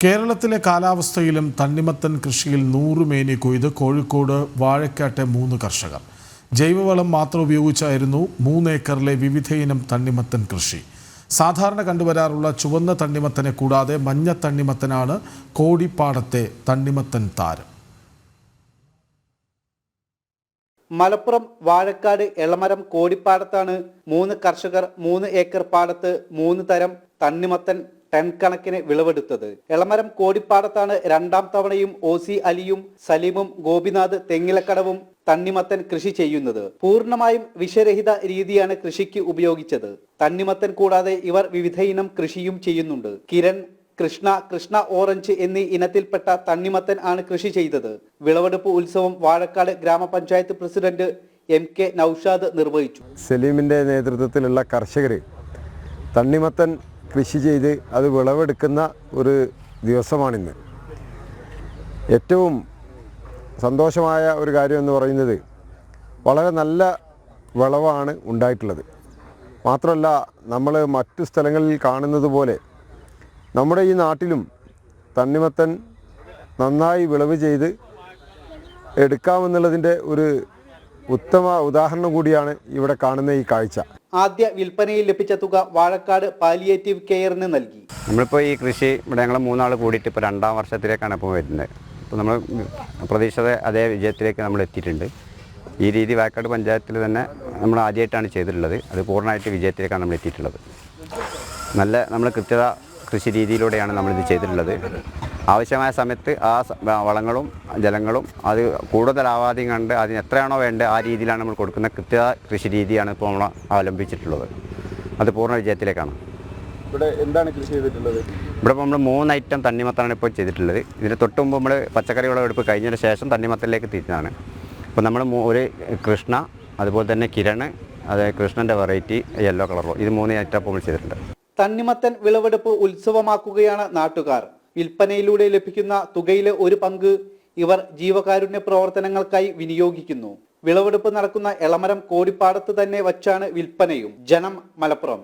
കേരളത്തിലെ കാലാവസ്ഥയിലും തണ്ണിമത്തൻ കൃഷിയിൽ 100 മേനി കൊയ്ത് കോഴിക്കോട് വാഴക്കാട്ടെ 3 കർഷകർ. ജൈവവളം മാത്രം ഉപയോഗിച്ചായിരുന്നു 3 ഏക്കറിലെ വിവിധയിനം തണ്ണിമത്തൻ കൃഷി. സാധാരണ കണ്ടുവരാറുള്ള ചുവന്ന തണ്ണിമത്തനെ കൂടാതെ മഞ്ഞ തണ്ണിമത്തനാണ് കോടിപ്പാടത്തെ തണ്ണിമത്തൻ താരം. മലപ്പുറം വാഴക്കാട് എളമരം കോടിപ്പാടത്താണ് 3 കർഷകർ 3 ഏക്കർ പാടത്ത് 3 തരം തണ്ണിമത്തൻ ടൺ കണക്കിന് വിളവെടുത്തത്. എളമരം കോടിപ്പാടത്താണ് രണ്ടാം തവണയും OC അലിയും സലീമും ഗോപിനാഥ് തെങ്ങിലക്കടവും തണ്ണിമത്തൻ കൃഷി ചെയ്യുന്നത്. പൂർണ്ണമായും വിഷരഹിത രീതിയാണ് കൃഷിക്ക് ഉപയോഗിച്ചത്. തണ്ണിമത്തൻ കൂടാതെ ഇവർ വിവിധ ഇനം കൃഷിയും ചെയ്യുന്നുണ്ട്. കിരൺ, കൃഷ്ണ ഓറഞ്ച് എന്നീ ഇനത്തിൽപ്പെട്ട തണ്ണിമത്തൻ ആണ് കൃഷി ചെയ്തത്. വിളവെടുപ്പ് ഉത്സവം വാഴക്കാട് ഗ്രാമപഞ്ചായത്ത് പ്രസിഡന്റ് MK നൌഷാദ് നിർവഹിച്ചു. സലീമിന്റെ നേതൃത്വത്തിലുള്ള കർഷകർ തണ്ണിമത്തൻ കൃഷി ചെയ്ത് അത് വിളവെടുക്കുന്ന ഒരു ദിവസമാണിന്ന്. ഏറ്റവും സന്തോഷമായ ഒരു കാര്യം എന്ന് പറയുന്നത് വളരെ നല്ല വിളവാണ് ഉണ്ടായിട്ടുള്ളത്. മാത്രമല്ല, നമ്മൾ മറ്റു സ്ഥലങ്ങളിൽ കാണുന്നത് പോലെ നമ്മുടെ ഈ നാട്ടിലും തണ്ണിമത്തൻ നന്നായി വിളവ് ചെയ്ത് എടുക്കാമെന്നുള്ളതിൻ്റെ ഒരു ഉത്തമ ഉദാഹരണം കൂടിയാണ് ഇവിടെ കാണുന്ന ഈ കാഴ്ച. ആദ്യ വിൽപ്പനയിൽ ലഭിച്ച തുക വാഴക്കാട് പാലിയേറ്റീവ് കെയറിന് നൽകി. നമ്മളിപ്പോൾ ഈ കൃഷി ഇവിടെ ഞങ്ങൾ 3 ആൾ കൂടിയിട്ട് ഇപ്പോൾ 2ാം വർഷത്തിലേക്കാണ് ഇപ്പോൾ വരുന്നത്. അപ്പോൾ നമ്മൾ പ്രതീക്ഷിത അതേ വിജയത്തിലേക്ക് നമ്മൾ എത്തിയിട്ടുണ്ട്. ഈ രീതി വാഴക്കാട് പഞ്ചായത്തിൽ തന്നെ നമ്മൾ ആദ്യമായിട്ടാണ് ചെയ്തിട്ടുള്ളത്. അത് പൂർണ്ണമായിട്ട് വിജയത്തിലേക്കാണ് നമ്മൾ എത്തിയിട്ടുള്ളത്. നമ്മൾ കൃത്യത കൃഷി രീതിയിലൂടെയാണ് നമ്മളിത് ചെയ്തിട്ടുള്ളത്. ആവശ്യമായ സമയത്ത് ആ വളങ്ങളും ജലങ്ങളും അത് കൂടുതലാവാതെയും കണ്ട് അതിന് എത്രയാണോ വേണ്ടത് ആ രീതിയിലാണ് നമ്മൾ കൊടുക്കുന്ന കൃത്യത കൃഷി രീതിയാണ് ഇപ്പോൾ നമ്മൾ അവലംബിച്ചിട്ടുള്ളത്. അത് പൂർണ്ണ വിജയത്തിലേക്കാണ്. ഇവിടെ എന്താണ് കൃഷി ചെയ്തിട്ടുള്ളത്? ഇവിടെ നമ്മൾ 3 ഐറ്റം തണ്ണിമത്തനാണ് ഇപ്പോൾ ചെയ്തിട്ടുള്ളത്. ഇതിന് തൊട്ട് മുമ്പ് നമ്മൾ പച്ചക്കറി വിളവെടുപ്പ് കഴിഞ്ഞതിന് ശേഷം തണ്ണിമത്തനിലേക്ക് തിരിഞ്ഞതാണ്. അപ്പോൾ നമ്മൾ ഒരു കൃഷ്ണ, അതുപോലെ തന്നെ കിരണ്, അത് കൃഷ്ണൻ്റെ വെറൈറ്റി യെല്ലോ കളറോ, ഇത് 3 ഐറ്റം ഇപ്പോൾ നമ്മൾ ചെയ്തിട്ടുണ്ട്. തണ്ണിമത്തൻ വിളവെടുപ്പ് ഉത്സവമാക്കുകയാണ് നാട്ടുകാർ. വിൽപ്പനയിലൂടെ ലഭിക്കുന്ന തുകയിലെ ഒരു പങ്ക് ഇവർ ജീവകാരുണ്യ പ്രവർത്തനങ്ങൾക്കായി വിനിയോഗിക്കുന്നു. വിളവെടുപ്പ് നടക്കുന്ന എളമരം കോടിപ്പാടത്ത് തന്നെ വച്ചാണ് വിൽപ്പനയും. ജനം, മലപ്പുറം.